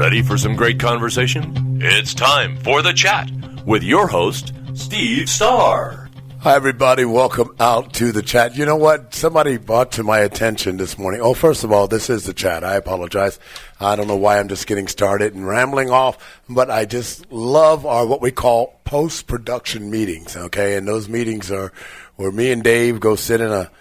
Ready for some great conversation? It's time for The Chat with your host, Steve Starr. Hi, everybody. Welcome out to The Chat. You know what? Somebody brought to my attention this morning. Oh, first of all, this is The Chat. I apologize. I don't know why I'm just getting started and rambling off, but I just love our what we call post-production meetings, okay? And those meetings are where me and Dave go sit in a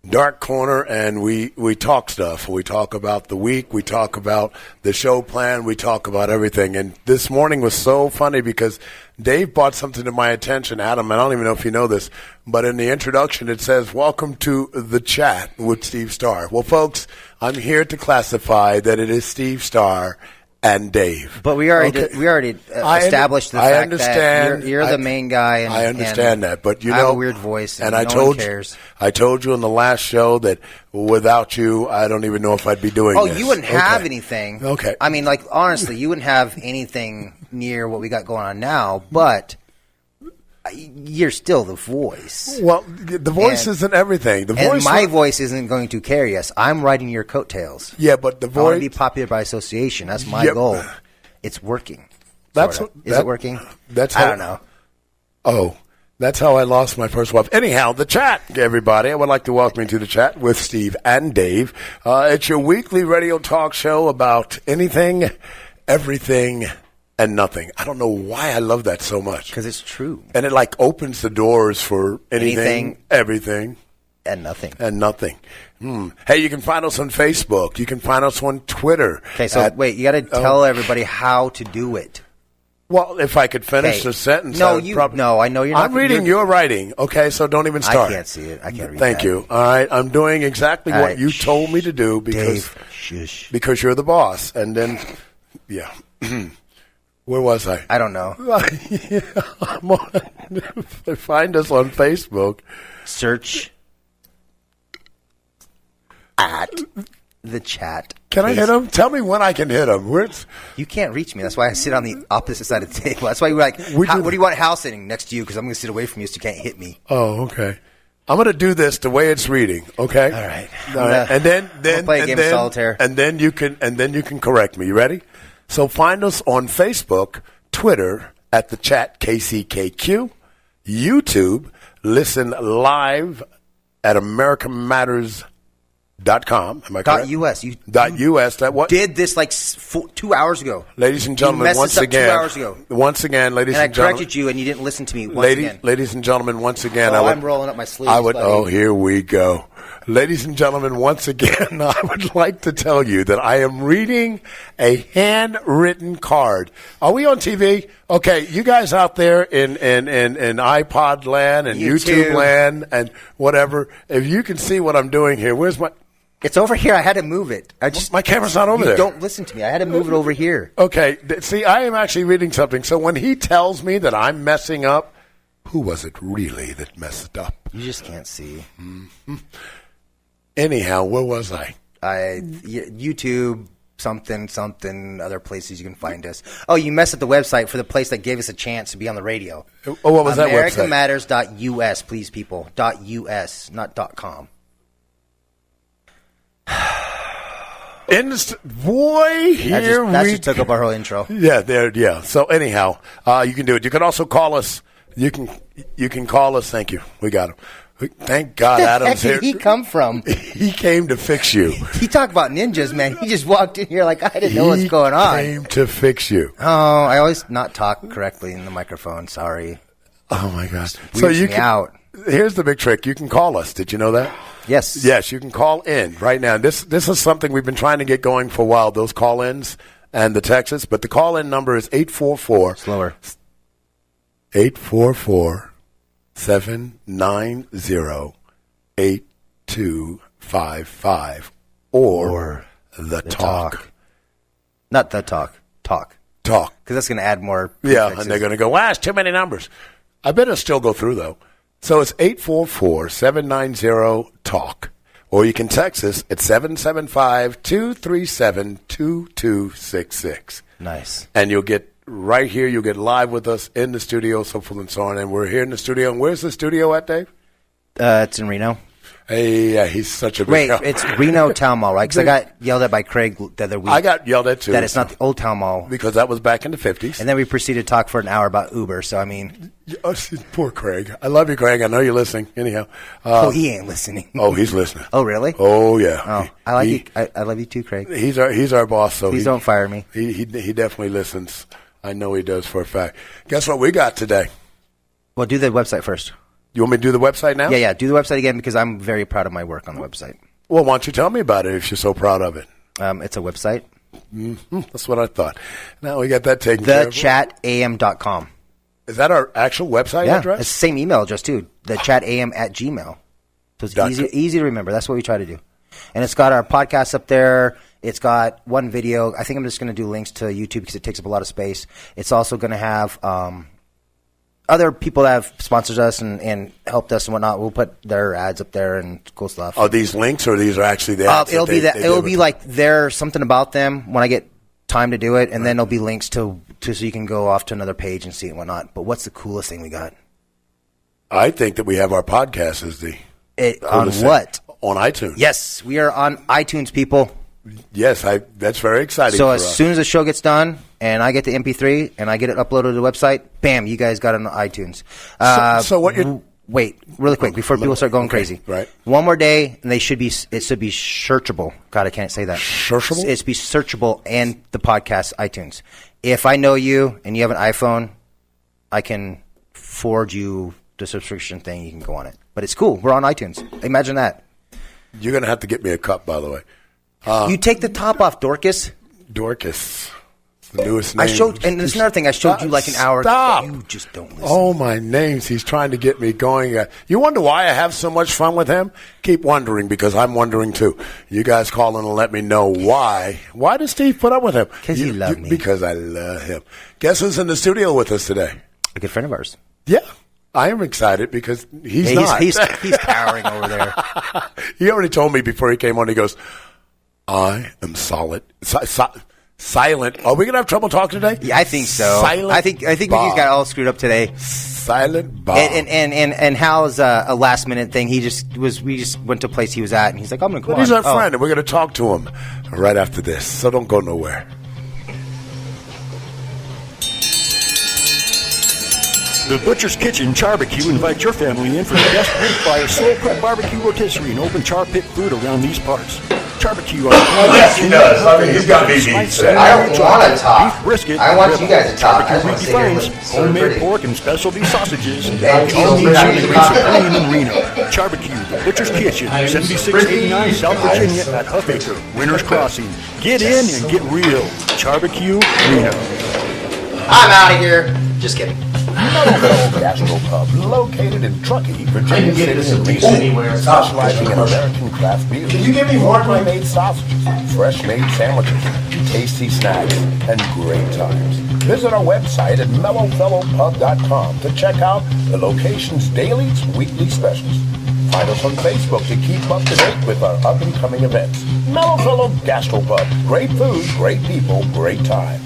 dark corner and we talk stuff. We talk about the week. We talk about the show plan. We talk about everything. And this morning was so funny because Dave brought something to my attention. Adam, I don't even know if you know this, but in the introduction it says, "Welcome to The Chat with Steve Starr." Well, folks, I'm here to classify that it is Steve Starr and Dave. But we already established the fact that you're the main guy. And, I understand that, but you I know, have a weird voice, and I no told one cares. I told you in the last show that without you, I don't even know if I'd be doing this. Oh, you wouldn't have anything. Okay. I mean, like, honestly, you wouldn't have anything near what we got going on now, but you're still the voice. Well, the voice isn't everything. The voice, and my voice isn't going to carry us. I'm riding your coattails. Yeah, but the voice. I want to be popular by association. That's my goal. It's working. Is it working? That's I don't know. Oh, that's how I lost my first wife. Anyhow, The Chat, everybody. I would like to welcome you to The Chat with Steve and Dave. It's your weekly radio talk show about anything, everything, and nothing. I don't know why I love that so much. Because it's true. And it like opens the doors for anything, everything. And nothing. And nothing. Hey, you can find us on Facebook. You can find us on Twitter. Okay, so wait, you got to tell everybody how to do it. Well, if I could finish the sentence. No, I know you're not. I'm reading your writing, okay, so don't even start. I can't see it. I can't read Thank you. All right, I'm doing exactly what you told me to do because you're the boss. And then, yeah. Where was I? I don't know. Find us on Facebook. Search at The Chat. Can I hit him? Tell me when I can hit him. You can't reach me. That's why I sit on the opposite side of the table. That's why you're like, what do you want Hal sitting next to you? Because I'm going to sit away from you so you can't hit me. Oh, okay. I'm going to do this the way it's reading, okay? All right. And then play a game of solitaire. And then you can correct me. You ready? So find us on Facebook, Twitter at The Chat KCKQ, YouTube, listen live at AmericanMatters.com. Am I correct? .us. .us. That what? Did this like 2 hours ago. Ladies and gentlemen, once again. 2 hours ago. Once again, ladies and gentlemen. And I corrected you, and you didn't listen to me once again. Ladies and gentlemen, once again. I'm rolling up my sleeves. Here we go. Ladies and gentlemen, once again, I would like to tell you that I am reading a handwritten card. Are we on TV? Okay, you guys out there in iPod land and YouTube land and whatever, if you can see what I'm doing here, where's my... It's over here. I had to move it. My camera's not over there. Don't listen to me. I had to move it over here. Okay, see, I am actually reading something. So when he tells me that I'm messing up, who was it really that messed up? You just can't see. Mm-hmm. Anyhow, where was I? YouTube, something, other places you can find us. Oh, you messed up the website for the place that gave us a chance to be on the radio. Oh, what was that website? AmericanMatters.us, please, people. .us, not .com. Boy, that just took up our whole intro. Yeah. So anyhow, you can do it. You can also call us. You can call us. Thank you. We got him. Thank God Adam's here. Where did he come from? He came to fix you. He talked about ninjas, man. He just walked in here like I didn't know what's going on. He came to fix you. Oh, I always not talk correctly in the microphone. Sorry. Oh my gosh. So you can out. Here's the big trick. You can call us. Did you know that? Yes. Yes, you can call in right now. This is something we've been trying to get going for a while, those call-ins and the texts. But the call-in number is 844. Slower. 844-790-8255 or the talk. Not the talk. Talk. Talk. Because that's going to add more. Yeah, and they're going to go, wow, it's too many numbers. I bet it'll still go through, though. So it's 844-790-TALK. Or you can text us at 775-237-2266. Nice. And you'll get right here, you'll get live with us in the studio, so forth and so on. And we're here in the studio. And where's the studio at, Dave? It's in Reno. Hey, yeah, he's such a big Wait, help. it's Reno Town Mall, right? Because I got yelled at by Craig the other week. I got yelled at, too. That it's not the Old Town Mall. Because that was back in the 50s. And then we proceeded to talk for an hour about Uber, so I mean... Oh, poor Craig. I love you, Craig. I know you're listening. Anyhow. he ain't listening. Oh, he's listening. Oh, really? Oh, yeah. Oh, I like you. I love you too, Craig. He's our boss, so Please don't fire me. He definitely listens. I know he does for a fact. Guess what we got today? Well, do the website first. You want me to do the website now? Yeah. Do the website again because I'm very proud of my work on the website. Well, why don't you tell me about it if you're so proud of it? It's a website. Mm-hmm. That's what I thought. Now we got that taken care of. TheChatAM.com. Is that our actual website address? It's the same email address, too. TheChatAM@gmail. So it's easy to remember. That's what we try to do. And it's got our podcast up there. It's got one video. I think I'm just going to do links to YouTube because it takes up a lot of space. It's also going to have other people that have sponsored us and helped us and whatnot. We'll put their ads up there and cool stuff. Are these links or these are actually the ads? It'll be like there's something about them when I get time to do it, and then there'll be links to so you can go off to another page and see it and whatnot. But what's the coolest thing we got? I think that we have our podcast as the on what? On iTunes. Yes, we are on iTunes, people. Yes, that's very exciting. So as soon as the show gets done and I get the MP3 and I get it uploaded to the website, bam, you guys got it on iTunes. So what you're... Wait, really quick, before people start going crazy. Right. One more day, and it should be searchable. God, I can't say that. Searchable? It should be searchable and the podcast, iTunes. If I know you and you have an iPhone, I can forward you the subscription thing. You can go on it. But it's cool. We're on iTunes. Imagine that. You're going to have to get me a cup, by the way. You take the top off, Dorcas. Dorcas. It's the newest name. And there's another thing. I showed you like an hour ago. Stop. You just don't listen. Oh, my names. He's trying to get me going. You wonder why I have so much fun with him? Keep wondering because I'm wondering too. You guys call in and let me know why. Why does Steve put up with him? Because you love me. Because I love him. Guess who's in the studio with us today? A good friend of ours. Yeah. I am excited because he's not. He's cowering over there. He already told me before he came on, he goes, I am silent. Are we going to have trouble talking today? Yeah, I think so. Silent I think we just got all screwed up today. Silent Bob. And Hal's a last minute thing. We just went to a place he was at, and he's like, I'm going to come on. He's our friend, and we're going to talk to him right after this. So don't go nowhere. The Butcher's Kitchen Charbecue invites your family in for the best wood-fire slow-cook barbecue rotisserie and open char pit food around these parts. Charbecue on yes, he does. I mean, he's got me beat today. I don't want to talk. Beef brisket. I want you guys to talk. I just want to sit here and redefines listen. homemade pork and specialty sausages. And The only Tito's Supreme pretty. in Reno. Charbecue, The Butcher's Kitchen, 7689 South Virginia at Huffacre, Winter's Crossing. Get in and get real. Charbecue, Reno. I'm out of here. Just kidding. Mellow Gastropub, located in Truckee, Virginia City, anywhere. specializing in American craft beer. Can you give me more? Made sausages, fresh-made sandwiches, tasty snacks, and great times. Visit our website at mellowfellowpub.com to check out the location's daily to weekly specials. Find us on Facebook to keep up to date with our up-and-coming events. Mellow Fellow Gastropub, great food, great people, great times.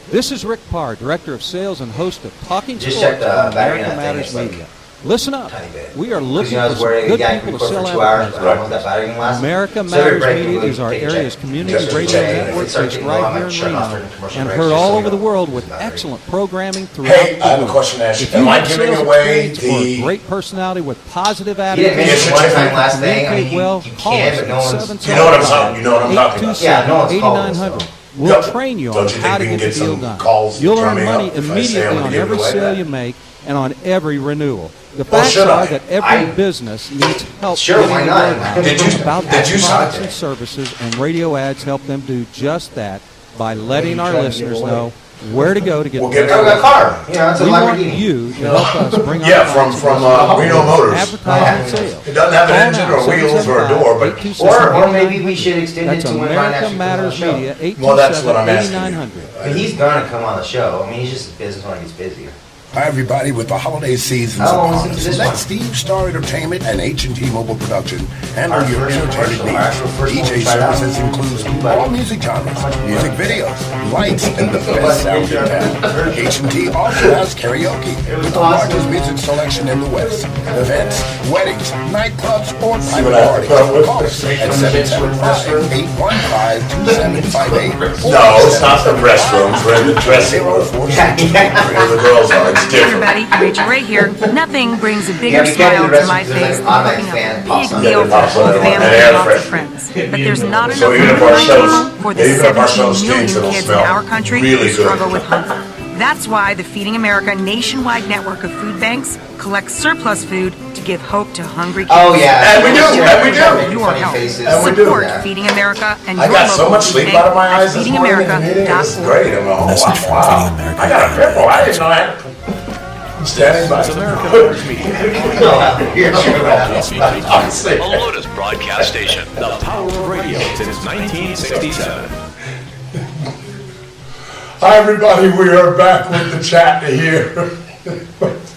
This is Rick Parr, Director of Sales and host of Talking Just Sports check the on battery America in that thing. Matters It's like Media. Listen up. tiny bit. We are looking Because, for some where good you people to for sell 2 hours, but I don't want advertising. that battery to last. America So every Matters break, Media we is our take a area's check. community Just radio check it. network If it starts based getting right low, here I'm in shutting off Reno during commercial and breaks, heard just all so over you the know. world with Battery. excellent programming throughout Hey, the I have a world. question to ask you. If you Am I have giving sales away experience or a the... great personality with positive He didn't attitude, mention one time last thing. I communicate mean, well, you call can, us but no at one's... You know what I'm talking about. Yeah, no one's called us, 8900. though. We'll Don't- train you don't on you think how we to can get the get deal some done. calls You'll earn drumming money up if I say I'm immediately gonna on give it every away sale then? you make and on every renewal. The Well, facts should are I? that every business needs help Sure, getting why the not? word out Did you- about did their you sign products it? and services, and radio ads help them do just that by letting our listeners know where to go to get We'll the get best I got a car. You know, it's a We want Lamborghini. you to help us bring our Yeah, clients from to Reno Motors. advertising and sales. It doesn't have an Call engine now, or wheels or a door, but... 775-827-8900. Or maybe we should extend it That's to when Ryan America actually comes on the Matters show. Media, Well, that's what I'm asking you. 827-8900. I mean, he's gonna come on the show. I mean, he's just a business when he gets busier. Hi, everybody. With the holiday seasons upon us, let Steve Star Entertainment and H&T Mobile Production handle your entertainment needs. DJ services includes all music genres, music videos, lights, and the best sound in town. H&T also has karaoke with the largest music selection in the West. Events, weddings, nightclubs, or private parties. Call us at 775-815-2758. No, it's not the restrooms. We're in the dressing room. Where the girls are. It's Hey different. everybody, Rachel Ray here. Nothing brings a bigger smile to my face than cooking up a big meal for the whole family and lots of friends. But there's not enough So even if food our on the shows, table for the even if our 17 shows million stinks, it'll kids in smell our country really who good. struggle with hunger. That's why the Feeding America nationwide network of food banks collects surplus food to give hope to hungry kids. Oh yeah, And we do, and we do. Your help. And we do. Support Feeding America and I your got so local much food sleep bank out of my at eyes this morning in the meeting. It was feedingamerica.org. great. I'm like, oh, wow. I got a pimple. I didn't know that. I'm standing by. A Lotus broadcast station. The power of radio since 1967. Hi, everybody. We are back with the chat here.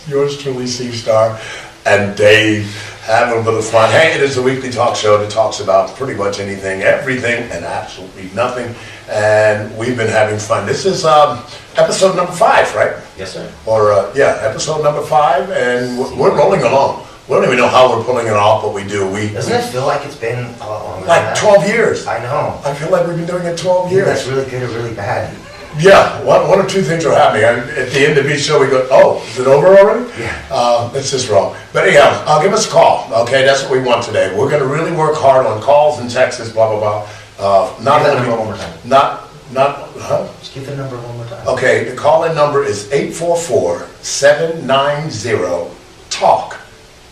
Yours truly, Steve Star and Dave, having a little fun. Hey, it is a weekly talk show that talks about pretty much anything, everything, and absolutely nothing. And we've been having fun. This is episode number 5, right? Yes, sir. Or, episode number 5, and we're rolling along. We don't even know how we're pulling it off, but we do. Doesn't it feel like it's been a lot longer? Like than that? 12 years. I know. I feel like we've been doing it 12 Either years. that's really good or really bad. Yeah, one or two things are happening. At the end of each show, we go, oh, is it over already? Yeah. It's just wrong. But anyhow, give us a call. Okay, that's what we want today. We're going to really work hard on calls and texts, blah, blah, blah. Give that number one more time. Just give the number one more time. Okay, the call-in number is 844-790-TALK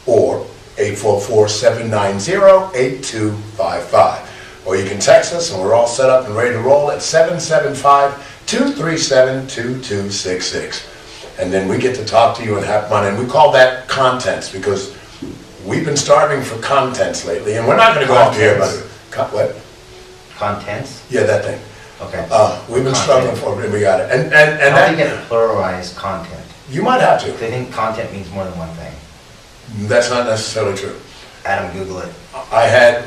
or 844-790-8255. Or you can text us, and we're all set up and ready to roll at 775-237-2266. And then we get to talk to you and have fun. And we call that contents because we've been starving for contents lately. And we're not going to go off here about it. What? Contents? Yeah, that thing. Okay. We've been struggling for it, and we got it. And I don't that, think you have to pluralize content. you might have to. I think content means more than one thing. That's not necessarily true. Adam, Google it. I had...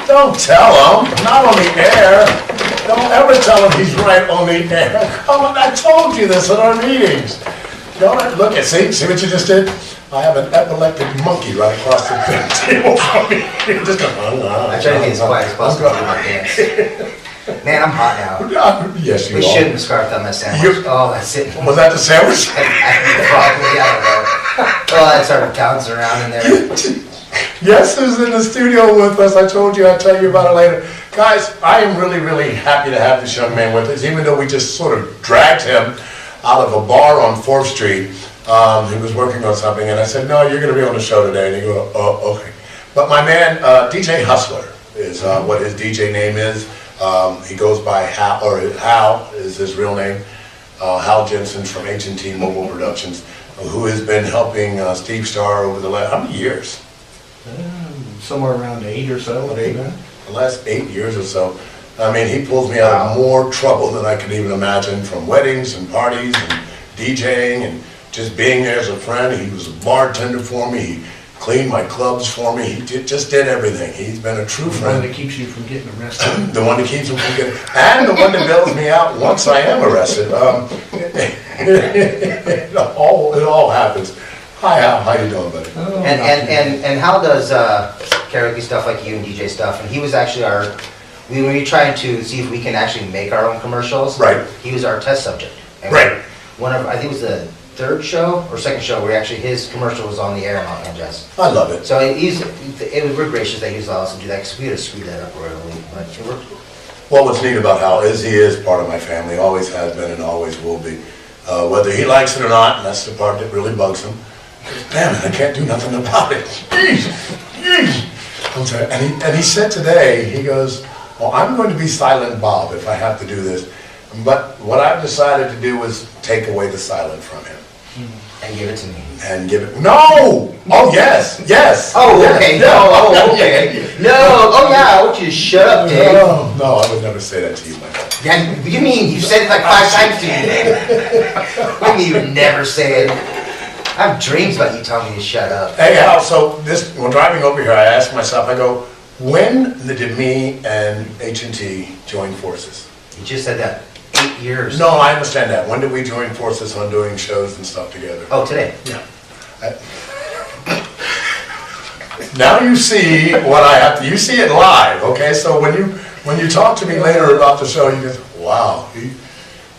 Don't tell him. Not on the air. Don't ever tell him he's right on the air. Come on, I told you this in our meetings. Don't look at, see what you just did? I have an epileptic monkey right across the big table from me. Just I try to be as quiet as possible to my dance. Man, I'm hot now. Yes, you We are. shouldn't have scarfed on that sandwich. Oh, that's it. Was that the sandwich? Probably, I don't know. Oh, that started bouncing around in there. Yes, who's in the studio with us. I told you, I'll tell you about it later. Guys, I am really, really happy to have this young man with us, even though we just sort of dragged him out of a bar on 4th Street. He was working on something, and I said, no, you're going to be on the show today. And he goes, oh, okay. But my man, DJ Hustler, is what his DJ name is. He goes by Hal, or Hal is his real name. Hal Jensen from H&T Mobile Productions, who has been helping Steve Star over the last, how many years? Somewhere around 8 or so. The last 8 years or so. I mean, he pulls me out of more trouble than I can even imagine, from weddings and parties and DJing and just being there as a friend. He was a bartender for me. He cleaned my clubs for me. He just did everything. He's been a true The friend. one that keeps you from getting arrested. The one that keeps him from getting, and the one that bails me out once I am arrested. It all happens. Hi, Al. How you doing, buddy? And Hal does karaoke stuff like you and DJ stuff, and he was actually we were trying to see if we can actually make our own commercials. Right. He was our test subject. And Right. I think it was the 3rd show or 2nd show where actually his commercial was on the air on Jazz. I love it. So we're gracious that he was allowed us to do that because we had to screw that up royally, but it worked. Well, what's neat about Hal is he is part of my family, always has been and always will be. Whether he likes it or not, and that's the part that really bugs him. Damn it, I can't do nothing about it. And he said today, he goes, well, I'm going to be Silent Bob if I have to do this. But what I've decided to do is take away the silent from him. And give it to me. And give it. No! Oh, yes. Yes. Oh, yes, okay. yeah. No, okay. No. Oh, yeah. I want you to shut up, Dave. No, I would never say that to you, Michael. Yeah, what do you mean? You said it like 5 times to me. What do you mean you would never say it? I have dreams about you telling me to shut up. Hey, Hal, so when driving over here, I asked myself, I go, when did me and H&T join forces? You just said that 8 years. No, I understand that. When did we join forces on doing shows and stuff together? Oh, today. Yeah. Now you see what I have to, you see it live, okay? So when you talk to me later about the show, you go, wow, he's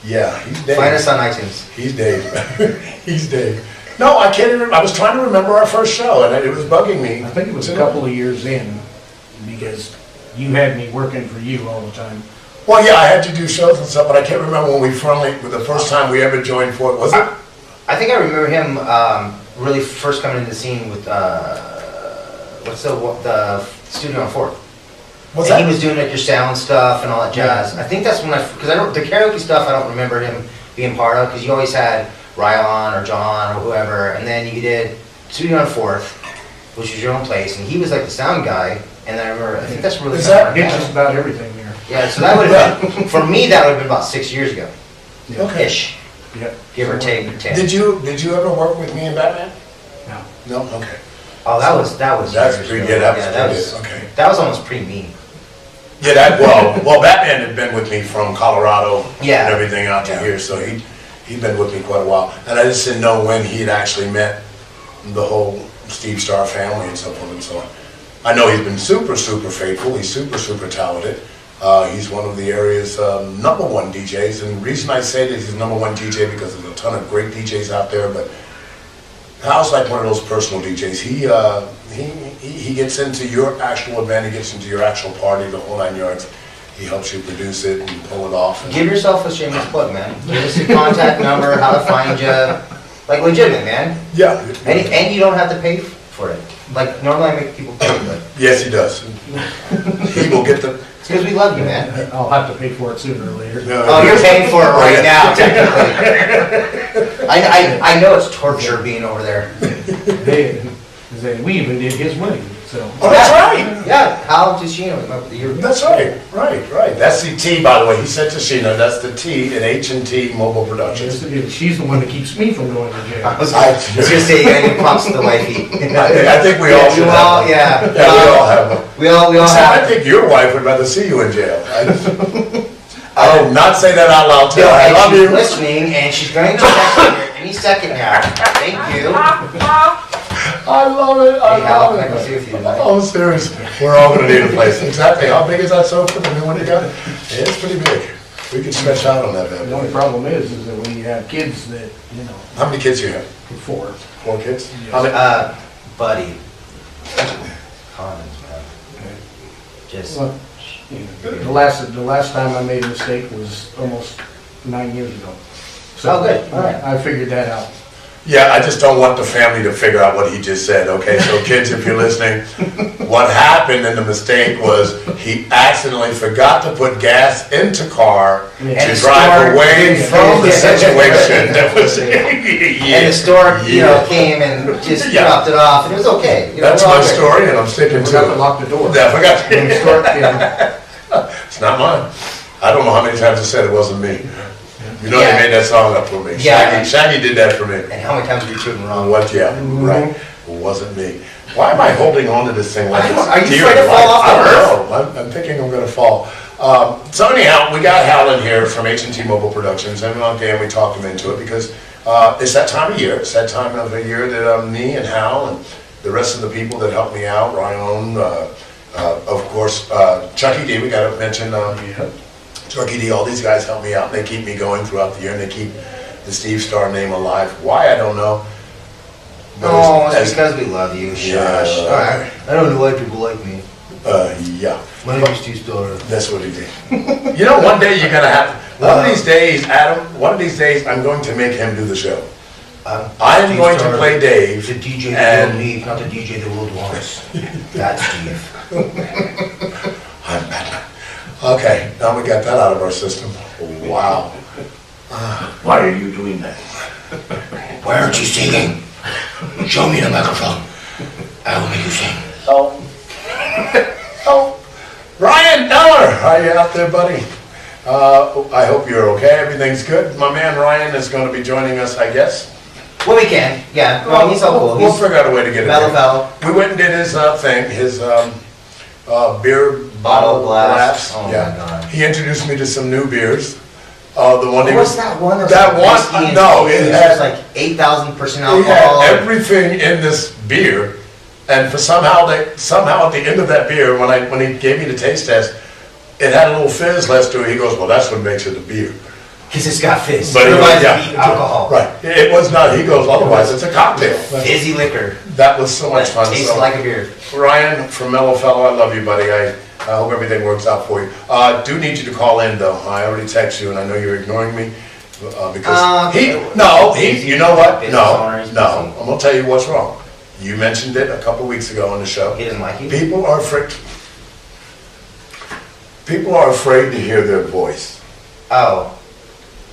Dave. Find us on iTunes. He's Dave. He's Dave. No, I can't remember. I was trying to remember our first show, and it was bugging me. I think it was a couple of years in, because you had me working for you all the time. Well, yeah, I had to do shows and stuff, but I can't remember when the first time we ever joined forces. Was it? I think I remember him really first coming into the scene with what's the studio on 4th. What's and that? He was doing like your sound stuff and all that jazz. I think that's when because the karaoke stuff I don't remember him being part of, because you always had Rylon or John or whoever, and then you did Studio on 4th, which was your own place, and he was like the sound guy. And I remember, I think that's really. I did just about everything there. Yeah, so that would have been for me. That would have been about 6 years ago, Okay. ish, Yep. give or take 10. Did you ever work with me and Batman? No. No. Okay. Oh, that was. That's years pretty ago. good. That was that pretty was good. Okay. That was almost pre-me. Yeah. Well, Batman had been with me from Colorado Yeah. and everything out to here, so he'd been with me quite a while, and I just didn't know when he'd actually met the whole Steve Starr family and so forth and so on. I know he's been super, super faithful. He's super, super talented. He's one of the area's #1 DJs, and the reason I say that he's #1 DJ because there's a ton of great DJs out there, but Hal's like one of those personal DJs. He gets into your actual event, he gets into your actual party, the whole 9 yards. He helps you produce it and pull it off. And Give yourself a shameless plug, man. Give us your contact number, how to find you, like legitimate, man. yeah. And you don't have to pay for it. Like normally I make people pay, but Yes, he does. He will get the. it's because we love you, man. I'll have to pay for it sooner or later. Oh, you're paying for it right now, technically. I know it's torture being over there. We even did his wedding, so. Oh, that's right. Yeah, Hal Ticino. That's right. Right. That's the T, by the way. He said Tashina. That's the T in H&T Mobile Productions. She's the one that keeps me from going to jail. I was going to say, you gotta give props to the wifey. I think we all should have one. Yeah, we all have one. We all I have. think your wife would rather see you in jail. I did not say that out loud. Tell her I love she's you. listening, and she's going to text me any second now. Thank you. I love it. Hey, Hal, can I go see with you tonight? Oh, serious. We're all going to need a place. Exactly. How big is that sofa? The new one you got? It's pretty big. We could stretch out on that bad The only boy. problem is that when you have kids that, How many kids do you have? 4. 4 kids? Yes. How many? Buddy. Cons, man. Just. Well, the last time I made a mistake was almost 9 years ago. So Oh, good. All right. I figured that out. Yeah, I just don't want the family to figure out what he just said, okay? So kids, if you're listening, what happened in the mistake was he accidentally forgot to put gas into car to And drive store- away from the situation that was. And the store, came and just Yeah. dropped it off, and it was okay. That's we're all my good. story, and I'm sticking Forgot to to it. lock the door. Yeah, I forgot. When the store came, It's not mine. I don't know how many times I said it wasn't me. You know Yeah. they made that song up for me. Yeah. Shaggy did that for me. And how many times were you chewing wrong? What? Yeah, right. It wasn't me. Why am I holding on to this thing like I it's don't know. Are you dear afraid to life? fall off the I earth? don't know. I'm thinking I'm going to fall. So anyhow, we got Hal in here from H&T Mobile Productions, and we talked him into it because it's that time of year. It's that time of the year that me and Hal and the rest of the people that help me out, Ryan, of course, Chucky D. We got to mention. Chucky D, all these guys help me out, and they keep me going throughout the year, and they keep the Steve Starr name alive. Why, I don't know. But No, it's because we love you. Yeah. Shush. All right. I don't know why people like me. Yeah, My name is Steve Starr. that's what he did. You know, one day you're going to have, one of these days, Adam, one of these days, I'm going to make him do the show. I'm Steve going to Starr, play Dave. The DJ the and- world needs, not the DJ the world wants. That's Steve. I'm Batman. Okay, now we got that out of our system. Wow. Why are you doing that? Why aren't you singing? Show me the microphone. I will make you sing. Oh, Ryan Eller, how you out there, buddy? I hope you're okay. Everything's good. My man Ryan is going to be joining us, I guess. Well, we can. Yeah. Well, he's all cool. We'll figure out a way to get it. Mellow fellow. We went and did his thing, his beer Bottle blast. Oh yeah. my God. He introduced me to some new beers. The one What's that one? That one? No, it was had like 8,000% He alcohol. had everything in this beer, and for somehow at the end of that beer, when he gave me the taste test, it had a little fizz left to it. He goes, "Well, that's what makes it a beer." Because it's got fizz. But Otherwise, yeah, it'd be alcohol. Right. It was not. He goes, "Otherwise, it's a cocktail." Fizzy liquor. That was so much fun. Tastes like a beer. Ryan from Mellow Fellow, I love you, buddy. I hope everything works out for you. Do need you to call in, though. I already texted you, and I know you're ignoring me. Because you know what? No, I'm gonna tell you what's wrong. You mentioned it a couple weeks ago on the show. He doesn't like you? People are afraid to hear their voice. Oh.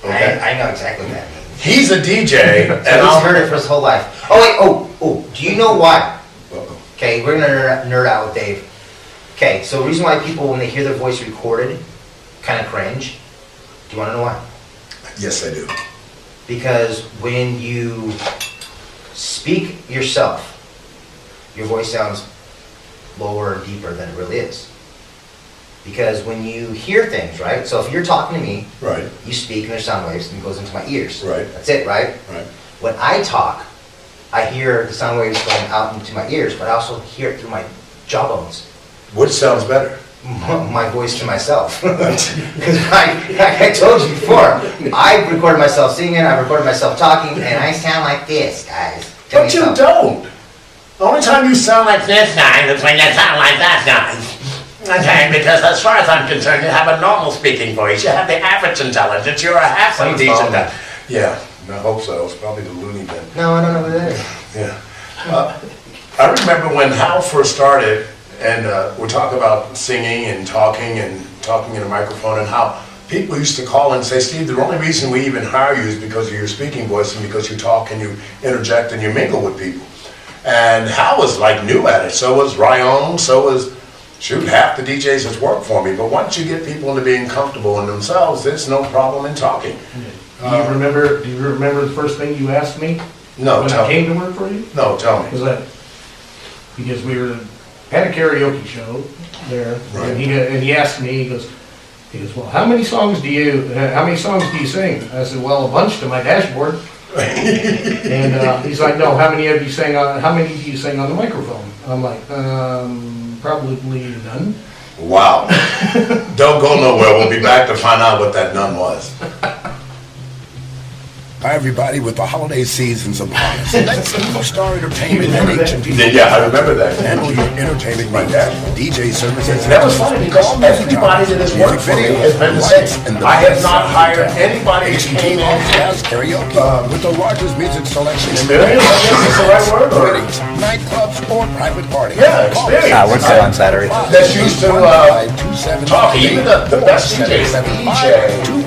Okay. I know exactly what that means. He's a DJ, So and he's heard it for his whole life. Oh, wait, do you know why? Okay, we're gonna nerd out with Dave. Okay, so the reason why people, when they hear their voice recorded, kind of cringe, do you wanna know why? Yes, I do. Because when you speak yourself, your voice sounds lower and deeper than it really is. Because when you hear things, right? So if you're talking to me, Right. you speak and there's sound waves and it goes into my ears. Right. That's it, right? Right. When I talk, I hear the sound waves going out into my ears, but I also hear it through my jawbones. Which sounds better? My voice to myself. Because like I told you before, I recorded myself singing, I recorded myself talking, and I sound like this, guys. But you don't. The only time you sound like this, guy, is when you sound like that, guy. Okay, because as far as I'm concerned, you have a normal speaking voice. You have the average intelligence. You're a half decent. Yeah, I hope so. It's probably the loony bin. No, I don't know who that is. Yeah. I remember when Hal first started, and we're talking about singing and talking in a microphone, and how people used to call and say, "Steve, the only reason we even hire you is because of your speaking voice and because you talk and you interject and you mingle with people." And Hal was like new at it. So was Ryan. So was half the DJs that's worked for me. But once you get people into being comfortable in themselves, there's no problem in talking. Do you remember the first thing you asked me? No, when I came to work for you? No, tell me. Was that because we had a karaoke show there, Right. and he asked me, he goes, well, how many songs do you sing? I said, well, a bunch to my dashboard. And he's like, no, how many do you sing on the microphone? I'm like, probably none. Wow. Don't go nowhere. We'll be back to find out what that none was. Hi, everybody, with the holiday seasons upon us. Let Star Entertainment and H&P. Yeah, I remember that. Handle your entertainment needs. DJ services. That was funny because everybody that has worked for me has been the same. I have not hired anybody who came in Jazz karaoke with the largest music selection. Experience, I guess is the right word. Or, Weddings, nightclubs, or private parties. yeah, experience. What's that on Saturday? That's used to talk. Even the best DJs, DJ,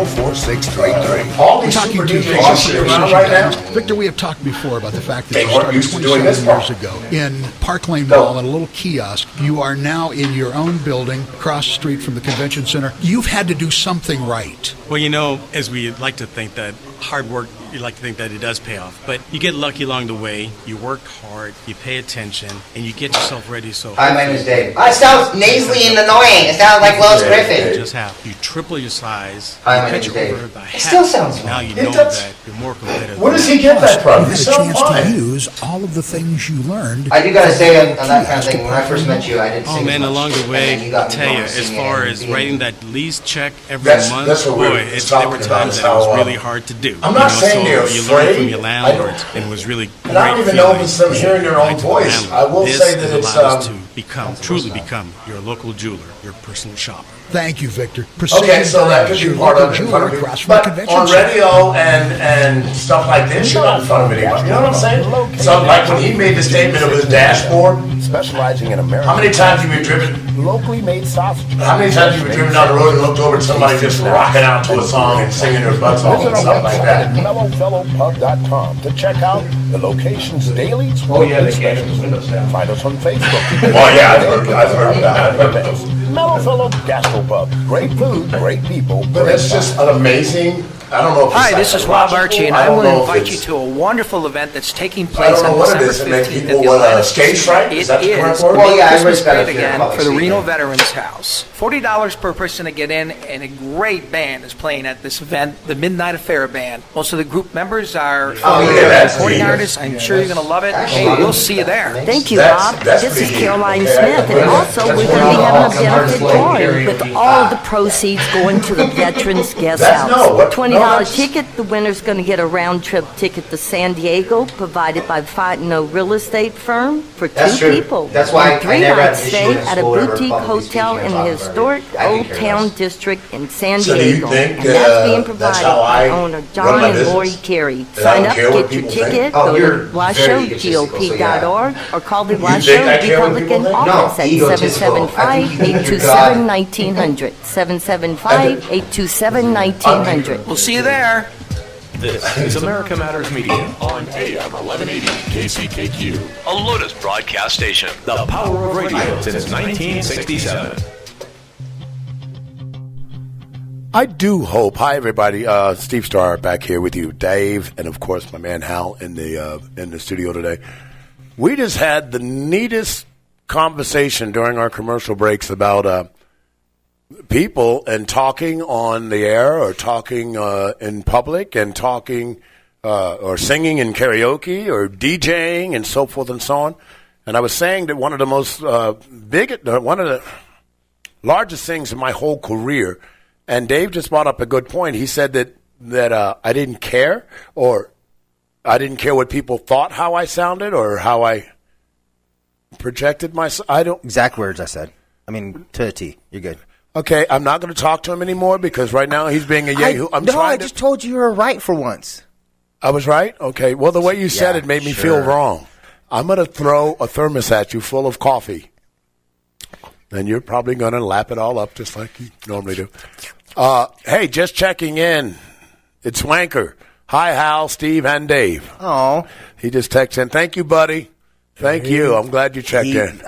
240-4633. all these super DJs are sitting around right now. Victor, we have talked before about the fact that They you weren't started used to doing 27 this years part. ago in Park Lane Mall in a little kiosk. You are now in your own building across the street from the convention center. You've had to do something right. Well, as we like to think that hard work, you like to think that it does pay off. But you get lucky along the way. You work hard, you pay attention, and you get yourself ready. So Hi, my name is Dave. It sounds nasally and annoying. It sounds like Lois Griffin. just have you triple your size. Hi, you my cut name is your Dave. overhead by It half. still sounds Now annoying. you know that you're more competitive. Where does he get that from? You He's had a so chance to fine. use all of the things you learned. I do gotta say on that kind of thing, when I first met you, I didn't sing Oh man, as much. along the And way, then you got I me tell you, going as singing far and as being- writing that lease check every month, That's what boy, we're there were talking about, times is that it was how, really hard to do. I'm not saying so they're you learn from afraid. your I landlords, don't- and it was really And I don't great even know if feeling it's them hearing their own writing to the voice. landlord. I will This say that has it's, allowed us to truly become your local jeweler, your personal shopper. Thank you, Victor. Okay, so that could be Your part local of it. jeweler across from But the convention on center. radio and stuff like this, you're not in front of anybody. You know what I'm saying? So like when he made the statement of his dashboard, Specializing in American. how many times have you driven locally made sausages. How many times have you driven down the road and looked over at somebody just rocking out to a song and singing their butts off and stuff like that? Visit our website at mellowfellowpub.com to check out the location's daily they can't get the windows down. Find us on Facebook. Oh yeah, I've heard about it. Mellow Fellow Gastropub. Great food, great people. But it's just an amazing. I don't know if it's Hi, this is Rob psychological. Archie, and I want to invite you to a wonderful event that's taking place I don't on know what it December is. It makes 15th at people the want Atlantic. stage fright. Is that the correct Is word? Christmas Parade again for the Reno Veterans House. $40 per person to get in, and a great band is playing at this event, the Midnight Affair Band. Most of the group members are recording artists. I'm sure you're going to love it. Hey, we'll see you there. Thank you, Bob. This is Caroline Smith, and also we're going to be having a benefit drawing with all the proceeds going to the Veterans Guest House. $20 ticket. The winner's going to get a round-trip ticket to San Diego, provided by Fontenot Real Estate Firm for two people. That's why and I never had 3-night an issue stay with at a school ever boutique publicly hotel speaking in the about it. historic I Old could care Town less. District in San So do you Diego. think, And that's being that's provided how by I owner run John my and Lori business? Carey. That I Sign don't up, care what get your people think? ticket, Oh, go you're to very washowgop.org or call the You think I Washoe care what people Republican think? office at No, egotistical. I think you think you're God. 775-827-1900. 775-827-1900. We'll see you there. This is America Matters Media on AM 1180 KCKQ, a Lotus broadcast station. The power of radio since 1967. I do hope. Hi, everybody. Steve Starr back here with you, Dave, and of course my man Hal in the studio today. We just had the neatest conversation during our commercial breaks about people and talking on the air or talking in public and talking or singing in karaoke or DJing and so forth and so on. And I was saying that one of the most one of the largest things in my whole career. And Dave just brought up a good point. He said that I didn't care, or I didn't care what people thought how I sounded or how I projected myself. I don't exact words I said. I mean, to a T. You're good. Okay, I'm not going to talk to him anymore because right now he's being a yahoo. I just told you were right for once. I was right? Okay. Well, the way you said it made me feel wrong. I'm going to throw a thermos at you full of coffee. And you're probably going to lap it all up just like you normally do. Hey, just checking in. It's Wanker. Hi, Hal, Steve, and Dave. Oh. He just texted in. Thank you, buddy. Thank you. I'm glad you checked in.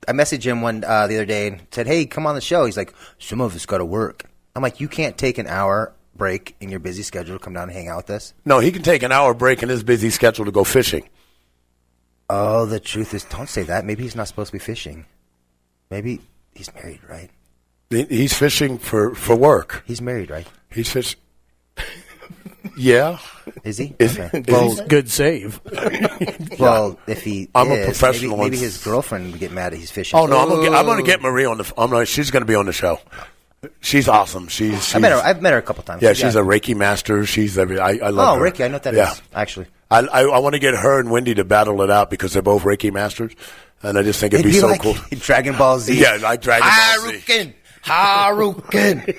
I messaged him the other day and said, hey, come on the show. He's like, some of us got to work. I'm like, you can't take an hour break in your busy schedule to come down and hang out with us? No, he can take an hour break in his busy schedule to go fishing. Oh, the truth is, don't say that. Maybe he's not supposed to be fishing. Maybe he's married, right? He's fishing for work. He's married, right? He's fishing. Yeah. Is he? Is okay. Well, good save. Well, if he I'm is, a professional. Maybe his girlfriend would get mad that he's fishing. Oh, no, I'm going to get Marie on the she's going to be on the show. She's awesome. I've met her a couple times. Yeah, she's a Reiki master. I love her. Oh, Reiki, I know what that is, actually. I want to get her and Wendy to battle it out because they're both Reiki masters, and I just think it'd be so like cool. Dragon Ball Z. Yeah, like Dragon Ball Z. Haruken.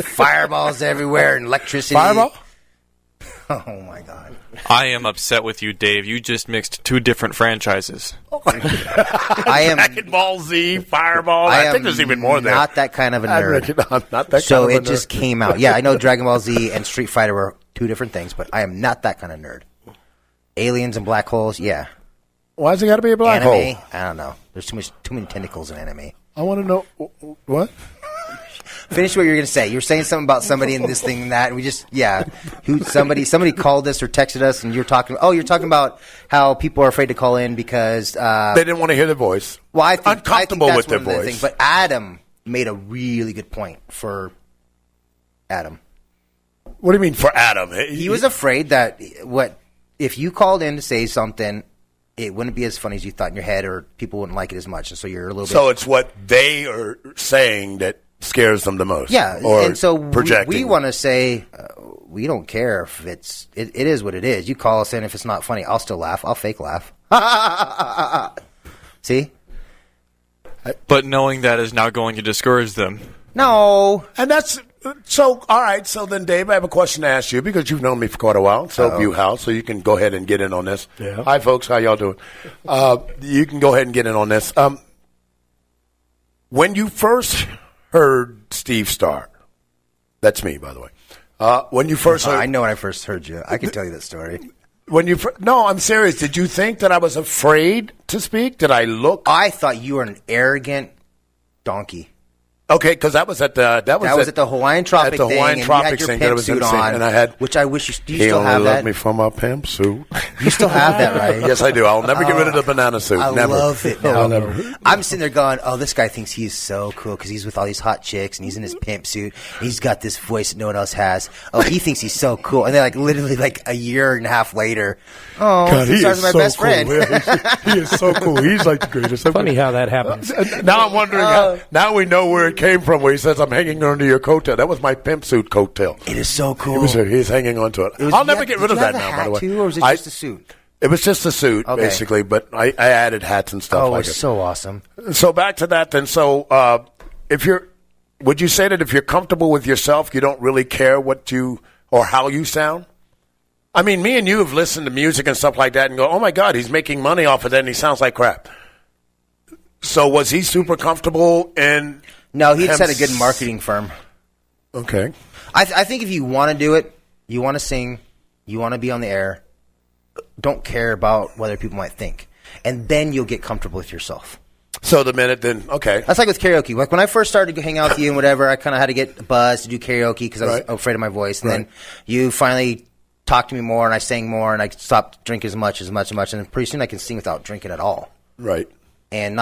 Fireballs everywhere and electricity. Fireball? Oh, my God. I am upset with you, Dave. You just mixed two different franchises. I am Dragon Ball Z, Fireball. I think there's even more there. Not that kind of a nerd. I'm not that so kind of a it just came out. Yeah, I know Dragon Ball Z and Street Fighter were two different things, but I am not that kind of nerd. Aliens and black holes, yeah. Why's it got to be a black anime, hole? I don't know. There's too many tentacles in anime. I want to know what. Finish what you're going to say. You're saying something about somebody and this thing and that. And we just, somebody called us or texted us, and you're talking about how people are afraid to call in because they didn't want to hear their voice. Well, I think uncomfortable that's with their one of the voice. things. But Adam made a really good point for Adam. What do you mean for Adam? He was afraid that if you called in to say something, it wouldn't be as funny as you thought in your head, or people wouldn't like it as much, and so you're a little bit. So it's what they are saying that scares them the most. Yeah, or and so projecting. we want to say we don't care if it is what it is. You call us in, if it's not funny, I'll still laugh. I'll fake laugh. See? But knowing that is not going to discourage them. No. And that's so. All right. So then, Dave, I have a question to ask you because you've known me for quite a while. So have you, Hal. So you can go ahead and get in on this. Yeah. Hi, folks. How y'all doing? You can go ahead and get in on this. When you first heard Steve Starr, that's me, by the way. When you first heard, I know when I first heard you. I can tell you that story. No, I'm serious. Did you think that I was afraid to speak? Did I look? I thought you were an arrogant donkey. Okay, because that was at the at the Hawaiian Tropic thing. At the Hawaiian Tropic thing, that was insane. On, and I had, which I wish you still have. He only that. loved me for my pimp suit. You still have that, right? Yes, I do. I'll never get rid of the banana suit. I never. love it. No, I'll never. I'm sitting there going, "Oh, this guy thinks he's so cool because he's with all these hot chicks and he's in his pimp suit. And he's got this voice that no one else has. Oh, he thinks he's so cool." And then, like literally, like a year and a half later, God, he is my so best cool. friend. Yeah, he is so cool. He's like the greatest. Funny how that happens. Now I'm wondering. Now we know where it came from. Where he says, "I'm hanging under your coattail." That was my pimp suit coattail. It is so cool. He's hanging on to it. I'll never get rid of that now. By the way, too, or was it just a suit? It was just a suit, basically. But I added hats and stuff like it. Oh, so awesome. So back to that then. So would you say that if you're comfortable with yourself, you don't really care what you or how you sound? I mean, me and you have listened to music and stuff like that and go, "Oh my God, he's making money off of that and he sounds like crap." So was he super comfortable in? No, he'd set a good marketing firm. Okay. I think if you want to do it, you want to sing, you want to be on the air, don't care about whether people might think. And then you'll get comfortable with yourself. So the minute then, okay. That's like with karaoke. Like when I first started to hang out with you and whatever, I kind of had to get buzzed to do karaoke because I was afraid of my voice. And then you finally talked to me more and I sang more and I stopped drinking as much. And pretty soon I can sing without drinking at all. Right. And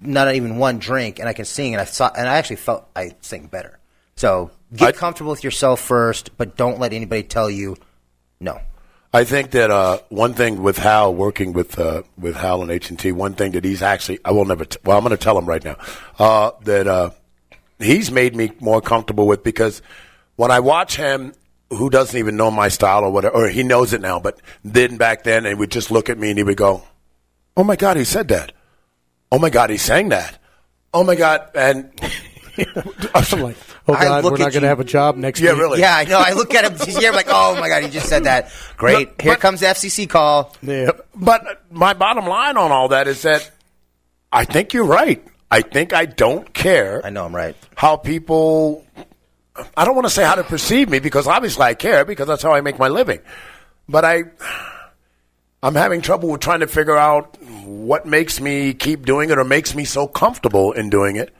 not even one drink and I can sing and I actually felt I sang better. So get comfortable with yourself first, but don't let anybody tell you no. I think that one thing with Hal, working with Hal and H&T, one thing that he's actually, I'm going to tell him right now, that he's made me more comfortable with, because when I watch him, who doesn't even know my style or whatever, or he knows it now, but then back then, he would just look at me and he would go, "Oh my God, he said that. Oh my God, he sang that. Oh my God," and I'm like, "Oh God, we're not going to have a job next week." Yeah, really. Yeah, I know. I look at him this year, I'm like, "Oh my God, he just said that." Great. Here comes the FCC call. Yeah. But my bottom line on all that is that I think you're right. I think I don't care. I know I'm right. How people, I don't want to say how to perceive me, because obviously I care, because that's how I make my living. But I'm having trouble with trying to figure out what makes me keep doing it or makes me so comfortable in doing it.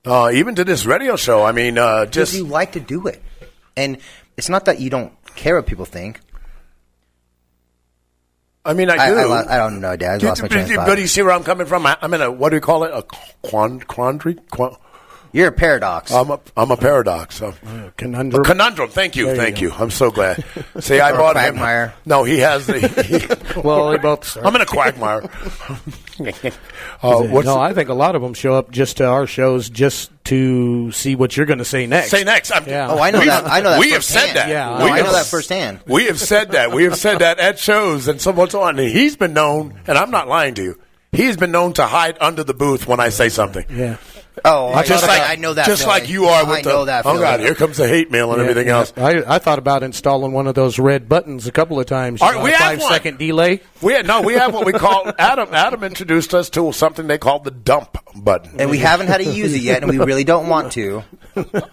Even to this radio show, I mean, because you like to do it, and it's not that you don't care what people think. I mean, I do. I don't know, Dad. I lost my train of thought. But you see where I'm coming from? I'm in a, what do you call it? A quandary? You're a paradox. I'm a paradox. Conundrum. A conundrum. Thank you. Thank you. I'm so glad. See, I bought him. Quagmire. No, he has the. Well, they both start. I'm in a quagmire. No, I think a lot of them show up just to our shows just to see what you're going to say next. Say next. Yeah. Oh, I know that. I know that. We have said that. Yeah, I know that firsthand. We have said that. We have said that at shows and someone's on. And he's been known, and I'm not lying to you. He's been known to hide under the booth when I say something. Yeah. Oh, I know that. Just feeling. like you are with I know that. Oh God, here comes the hate mail and everything else. I thought about installing one of those red buttons a couple of times. We have 5-second delay. We have what we call Adam introduced us to something they call the dump button, and we haven't had to use it yet, and we really don't want to.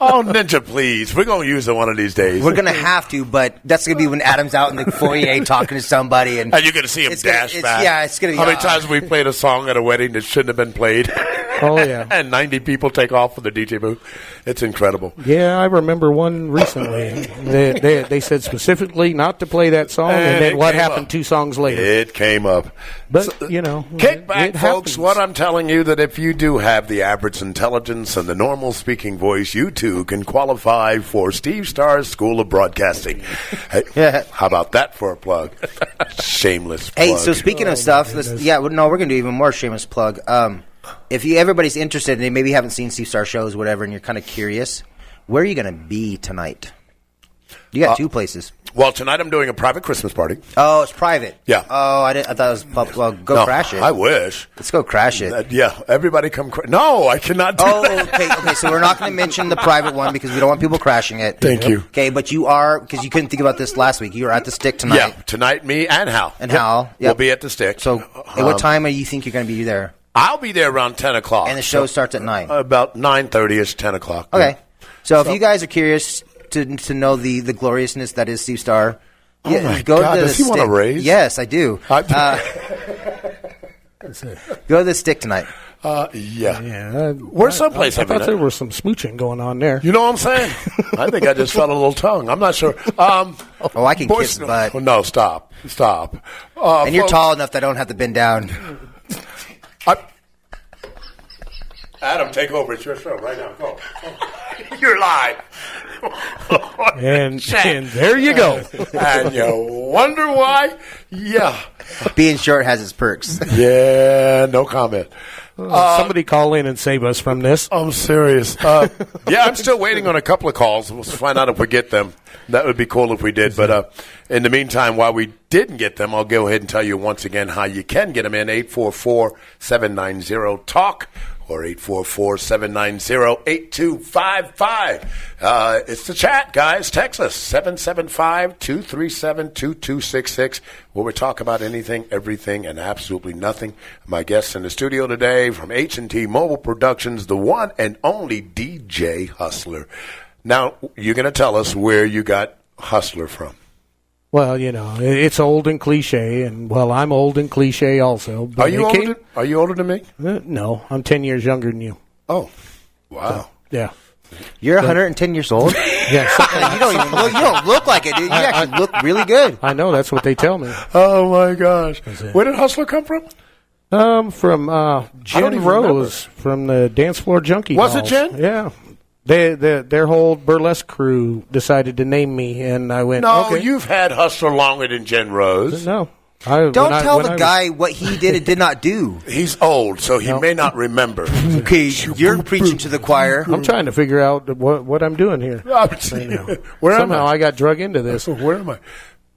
Oh, Ninja, please! We're gonna use it one of these days. We're gonna have to, but that's gonna be when Adam's out in the foyer talking to somebody, and you're gonna see him dash back. Yeah, it's gonna be. How many times have we played a song at a wedding that shouldn't have been played? Oh yeah, and 90 people take off for the DJ booth. It's incredible. Yeah, I remember one recently. They said specifically not to play that song, and then what happened 2 songs later? It came up. But, you know. Kick back, folks. What I'm telling you, that if you do have the average intelligence and the normal speaking voice, you too can qualify for Steve Starr's School of Broadcasting. Hey, how about that for a plug? Shameless plug. Hey, so speaking of stuff, we're going to do even more shameless plug. If everybody's interested and they maybe haven't seen Steve Starr shows, whatever, and you're kind of curious, where are you going to be tonight? You got 2 places. Well, tonight I'm doing a private Christmas party. Oh, it's private. Yeah. Oh, I thought it was public. Well, go crash it. I wish. Let's go crash it. Yeah, everybody come. No, I cannot do that. Okay. So we're not going to mention the private one because we don't want people crashing it. Thank you. Okay, but you are, because you couldn't think about this last week. You are at the Stick tonight. Yeah, tonight me and Hal. Hal. Yep. We'll be at the Stick. So, at what time do you think you're going to be there? I'll be there around 10 o'clock. And the show starts at 9. About 9:30ish, 10 o'clock. Okay. So if you guys are curious to know the gloriousness that is Steve Starr, my go God, to does he want a raise? Yes, I do. Go to the Stick tonight. Yeah. We're someplace. I thought there was some smooching going on there. You know what I'm saying? I think I just felt a little tongue. I'm not sure. I can kiss butt. No, stop. And you're tall enough that I don't have to bend down. Adam, take over. It's your show right now. Go. You're live. and there you go. And you wonder why? Yeah. Being short has its perks. Yeah, no comment. Somebody call in and save us from this. I'm serious. Yeah, I'm still waiting on a couple of calls. We'll find out if we get them. That would be cool if we did. But in the meantime, while we didn't get them, I'll go ahead and tell you once again how you can get them in. 844-790-TALK or 844-790-8255. It's the chat, guys. Text us, 775-237-2266, where we talk about anything, everything, and absolutely nothing. My guests in the studio today from H&T Mobile Productions, the one and only DJ Hustler. Now, you're going to tell us where you got Hustler from. Well, it's old and cliche, and, I'm old and cliche also. But Are you older than me? No, I'm 10 years younger than you. Oh, wow. So, yeah. You're 110 years old? Yeah. You don't look like it, dude. You actually look really good. I know. That's what they tell me. Oh, my gosh. Where did Hustler come from? From Jen Rose from the Dance Floor Junkie Was Dolls. it Jen? Yeah. Their whole burlesque crew decided to name me, and I went, No, okay. You've had Hustler longer than Jen Rose. No. Don't tell the guy what he did and did not do. He's old, so he may not remember. Okay, you're preaching to the choir. I'm trying to figure out what I'm doing here. Somehow I got drug into this. Where am I?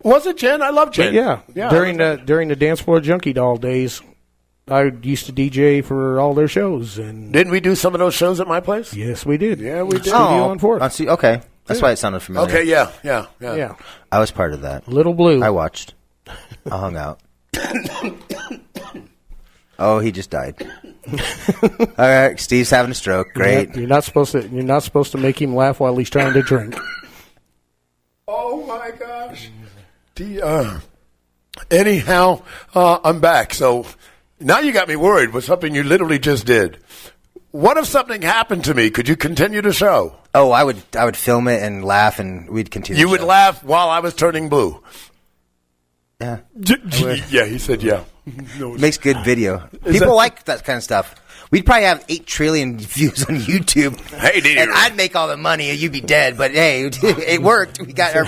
Was it Jen? I love Jen. Yeah. During the Dance Floor Junkie Doll days, I used to DJ for all their shows. And didn't we do some of those shows at my place? Yes, we did. Yeah, we did. Studio on Fourth. Okay. That's why it sounded familiar. Okay, yeah. I was part of that. Little Blue. I watched. I hung out. Oh, he just died. All right, Steve's having a stroke. Great. You're not supposed to make him laugh while he's trying to drink. Oh my gosh. Anyhow, I'm back. So now you got me worried with something you literally just did. What if something happened to me? Could you continue the show? Oh, I would film it and laugh, and we'd continue. You would laugh while I was turning blue. Yeah. Yeah, he said yeah. Makes good video. People like that kind of stuff. We'd probably have 8 trillion views on YouTube. Hey, dude. And I'd make all the money and you'd be dead. But hey, it worked. We got our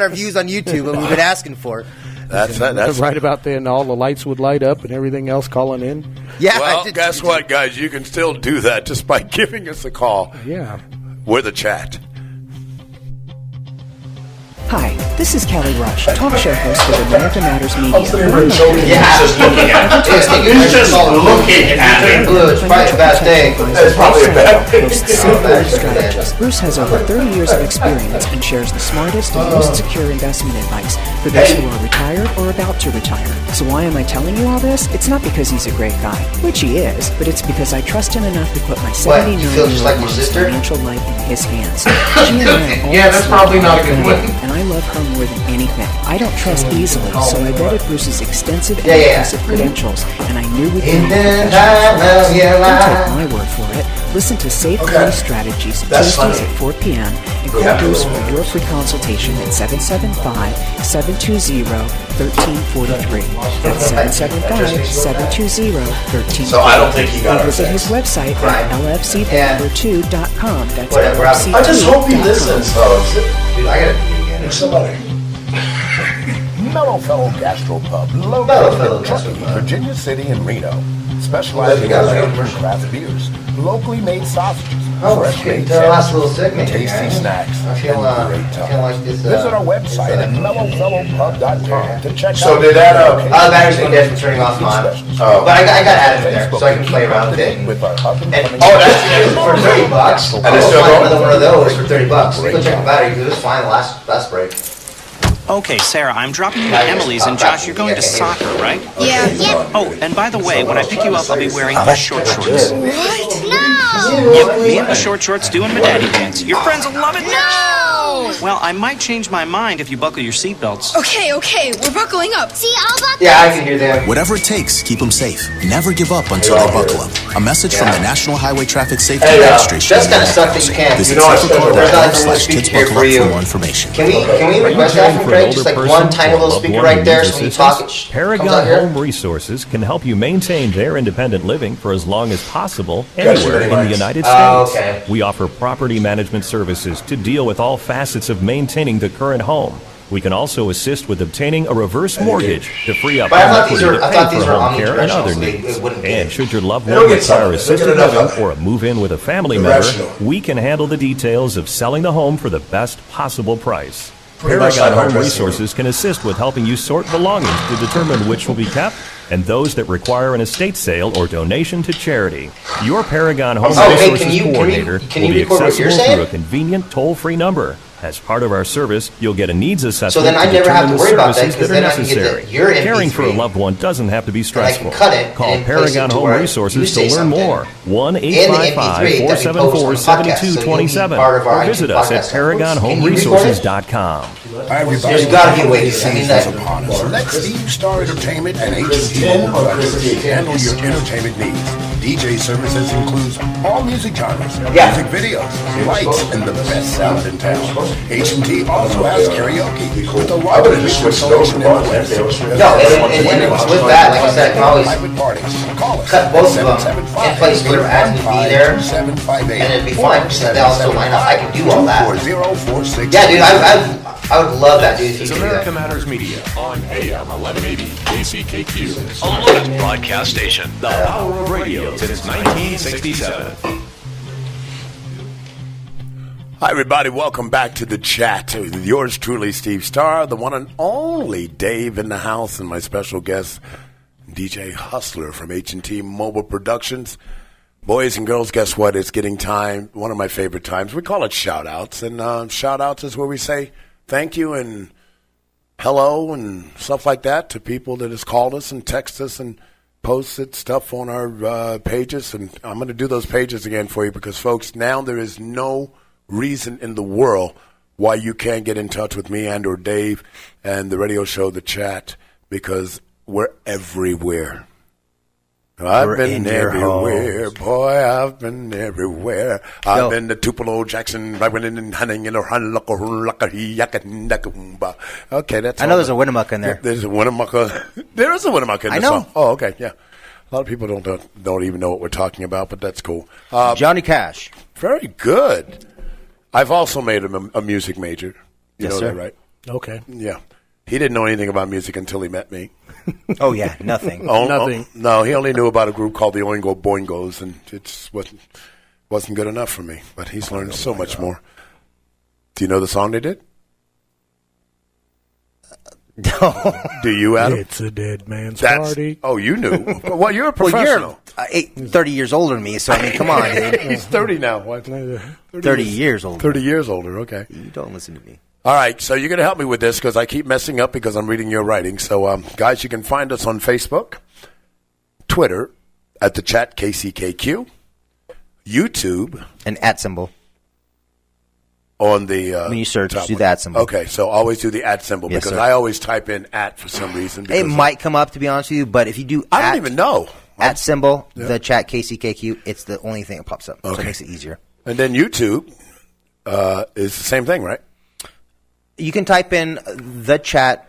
views on YouTube that we've been asking for. That's right about then. All the lights would light up and everything else calling in. Yeah. Well, guess what, guys? You can still do that just by giving us a call. Yeah. We're the chat. Hi, this is Kelly Rush, talk show host with America Matters Media. He's just looking at it. He's just looking at it. It's probably a bad day. It's probably a bad day. Bruce has over 30 years of experience and shares the smartest and most secure investment advice for those who are retired or about to retire. So why am I telling you all this? It's not because he's a great guy, which he is, but it's because I trust him enough to put my 79-year-old financial life in his hands. Yeah, that's probably not a good one. And I love her more than anything. I don't trust easily, so I vetted Bruce's extensive and impressive credentials, and I knew we'd be Don't take my word for it. Listen to Safe Money Strategies Tuesdays at 4 p.m. and call Bruce for your free consultation at 775-720-1343. That's 775-720-1343. So I don't think he got or visit his website at lfc2.com. That's LFC2.com. I just hope he listens, folks. Dude, I gotta pee again. Somebody. Mellow Fellow Gastropub, located in Truckee, Virginia City and Reno. Specializing in craft beers, locally made sausages, fresh made sandwiches, tasty snacks, and great times. Visit our website at mellowfellowpub.com to check out. So did that the battery's been dead from turning off mine. But I got added in there, so I can play around with it. And that's for $30. And it's still going? Another one of those for $30. Go check the battery because it was fine last break. Okay, Sarah, I'm dropping you at Emily's, and Josh, you're going to soccer, right? Yeah. Yep. Oh, and by the way, when I pick you up, I'll be wearing the short shorts. What? No! Yep, me and the short shorts doing my daddy dance. Your friends will love it. No! Well, I might change my mind if you buckle your seatbelts. Okay, we're buckling up. See, I'll buckle. Yeah, I can hear them. Whatever it takes, keep them safe. Never give up until they buckle up. A message from the National Highway Traffic Safety Administration. That's kind of stuff that you can't. Visit There's not a kids speaker buckle for up you. for more information. Can we request that from Craig? Just like one tiny little speaker right there, so when you talk, it comes out Paragon here. Home Resources can help you maintain their independent living for as long as possible anywhere in the United States. Okay. We offer property management services to deal with all facets of maintaining the current home. We can also assist with obtaining a reverse mortgage to free up But I home thought these equity were- to I pay thought these for were home care and omnidirectional, other so they needs. wouldn't get And it. should your loved They one don't get require some. They assisted get enough living of it. or a move-in with a family member, Irrational. we can handle the details of selling the home for the best possible price. Pretty much Paragon like Home our Resources can assist with helping you sort belongings to determine which will be kept and those that require an estate sale or donation to charity. Your Paragon Home Resources coordinator will be accessible through a convenient toll-free number. As part of our service, you'll get a needs assessment then I to never have determine to the worry about that, services 'cause that are then I can get necessary. your Caring for a MP3, loved one doesn't have to be I stressful. can cut it Call and place it Paragon to Home where Resources you to say learn something. more. In the MP3 that we post on the podcast, so you can be 1-855-474-7227 part of our or visit us at podcast. Can you record it? ParagonHomeResources.com. Everybody, There's gotta be a way to do it. I mean, season's that- upon us. Let Steve Star Entertainment and H&T Mobile Productions handle your entertainment needs. DJ services includes all music genres, music videos, lights, and the best sound in town. H&T also has karaoke with the largest installation in the West. No, and with that, like I said, I can always cut both of them and place whatever ads need to be there, and it'd be fine, because they all still line up. I can do all that. Yeah, dude, I would love that, dude, if you It's could do America that. Matters Media on AM 1180 KCKQ. A Lotus broadcast station. The power of radio since 1967. Hi, everybody. Welcome back to the chat with yours truly, Steve Starr, the one and only Dave in the house, and my special guest, DJ Hustler from H&T Mobile Productions. Boys and girls, guess what? It's getting time, one of my favorite times. We call it shout-outs, and shout-outs is where we say thank you and hello and stuff like that to people that has called us and texted us and posted stuff on our pages. And I'm going to do those pages again for you because, folks, now there is no reason in the world why you can't get in touch with me and or Dave and the radio show, The Chat, because we're everywhere. I've been everywhere, boy. I've been everywhere. I've been to Tupelo, Jackson, right when in Hunting, okay, that's. I know there's a Winnemucca in there. There's a Winnemucca. There is a Winnemucca in I the know. song. Oh, okay, yeah. A lot of people don't even know what we're talking about, but that's cool. Johnny Cash. Very good. I've also made him a music major. You Yes, know sir. that, right? Okay. Yeah. He didn't know anything about music until he met me. Oh, yeah, nothing. Nothing. No, he only knew about a group called the Oingo Boingos, and it wasn't good enough for me. But he's learned so much more. Do you know the song they did? No. Do you, Adam? It's a dead man's party. Oh, you knew. Well, you're a professional. Well, you're 30 years older than me, so I mean, come on, dude. He's 30 now. What? 30 years older. 30 years older, okay. You don't listen to me. All right, so you're going to help me with this because I keep messing up because I'm reading your writing. So, guys, you can find us on Facebook, Twitter, at the chat KCKQ, YouTube. An @ symbol. On the when you search, top do one. the @ symbol. Okay, so always do the @ symbol Yes, because sir. I always type in @ for some reason. It because might come up, to be honest with you, but if you do I don't even know. @ symbol, Yeah. the chat KCKQ, it's the only thing that pops up. So Okay. it makes it easier. And then YouTube is the same thing, right? You can type in the chat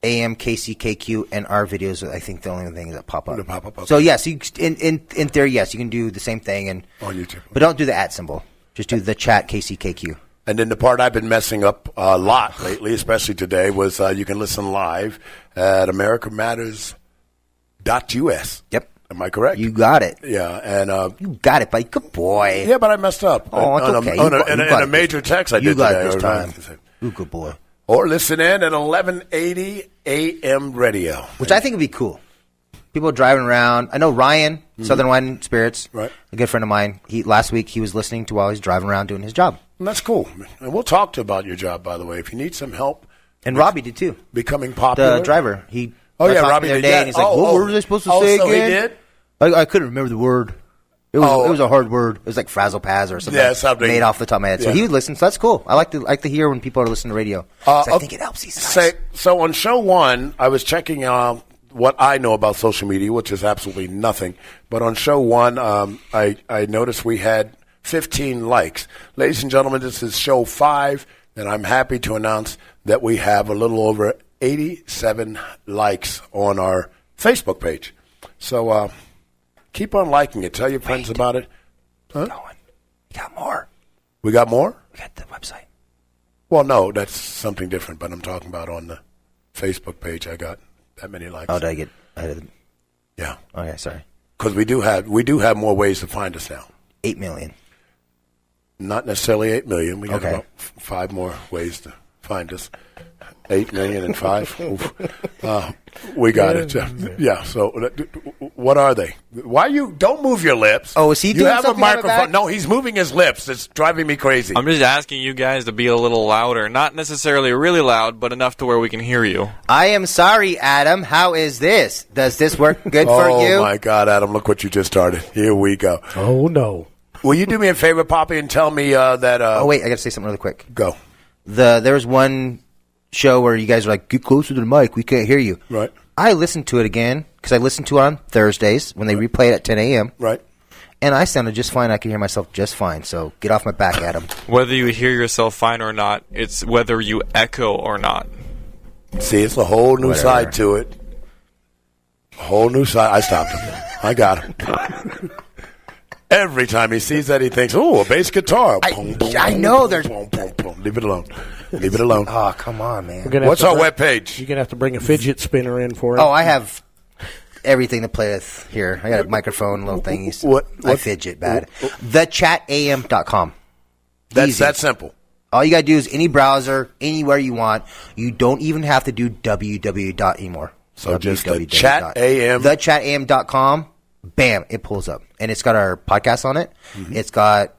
AM KCKQ and our videos are, I think, the only things that pop up. Okay. So yes, in theory, yes, you can do the same thing and on YouTube. But don't do the @ symbol. Just do the chat KCKQ. And then the part I've been messing up a lot lately, especially today, was you can listen live at americamatters.us. Yep. Am I correct? You got it. Yeah, and you got it, buddy. Good boy. Yeah, but I messed up. Oh, it's okay. In a major text I you did got today. it this time. You good boy. Or listen in at 1180 AM radio. Which I think would be cool. People driving around. I know Ryan, Southern Wine Spirits, right? A good friend of mine. Last week he was listening to while he's driving around doing his job. And that's cool. And we'll talk about your job, by the way, if you need some help. And Robbie did too. Becoming popular. The driver. Robbie did. And he's like, what word was I supposed to say so again? He did? I couldn't remember the word. It was a hard word. It was like frazzle paz or something. Yeah, something made off the top of my head. So he would listen. So that's cool. I like to hear when people are listening to radio. I think it helps these guys. So on show 1, I was checking what I know about social media, which is absolutely nothing. But on show 1, I noticed we had 15 likes. Ladies and gentlemen, this is show 5, and I'm happy to announce that we have a little over 87 likes on our Facebook page. So keep on liking it. Tell your friends about it. Huh? We got more. We got more? We got the website. Well, no, that's something different, but I'm talking about on the Facebook page. I got that many likes. Oh, did I get? Yeah. Okay, sorry. Because we do have more ways to find us now. 8 million. Not necessarily 8 million. We got about 5 more ways to find us. 8 million and 5. We got it. Yeah. So, what are they? Why don't move your lips? Oh, is he doing something? You have a microphone. back? No, he's moving his lips. It's driving me crazy. I'm just asking you guys to be a little louder. Not necessarily really loud, but enough to where we can hear you. I am sorry, Adam. How is this? Does this work good for you? Oh, my God, Adam. Look what you just started. Here we go. Oh, no. Will you do me a favor, Poppy, and tell me that... oh, wait. I got to say something really quick. Go. There was one show where you guys were like, get closer to the mic. We can't hear you. Right. I listened to it again because I listened to it on Thursdays when they replay it at 10 a.m. Right. And I sounded just fine. I can hear myself just fine. So get off my back, Adam. Whether you hear yourself fine or not, it's whether you echo or not. See, it's a whole new side to it. A whole new side. I stopped him. I got him. Every time he sees that, he thinks, "Oh, a bass guitar." I know there's. Leave it alone. Leave it alone. Oh, come on, man. What's our webpage? You're gonna have to bring a fidget spinner in for it. Oh, I have everything to play with here. I got a microphone, little thingies. What? I fidget bad. TheChatAM.com. That's that simple. All you got to do is any browser, anywhere you want. You don't even have to do www. anymore. So just TheChatAM. TheChatAM.com. Bam, it pulls up. And it's got our podcast on it. Mm-hmm. It's got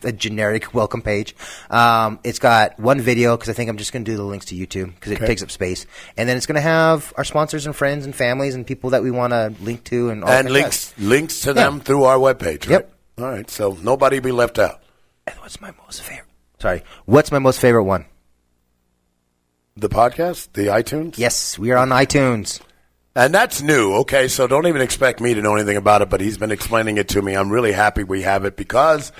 a generic welcome page. It's got one video because I think I'm just going to do the links to YouTube because it takes up space. And then it's going to have our sponsors and friends and families and people that we want to link to. And links to them through our webpage, right? Yep. All right, so nobody be left out. And what's my most favorite one? The podcast? The iTunes? Yes, we are on iTunes. And that's new, okay, so don't even expect me to know anything about it, but he's been explaining it to me. I'm really happy we have it because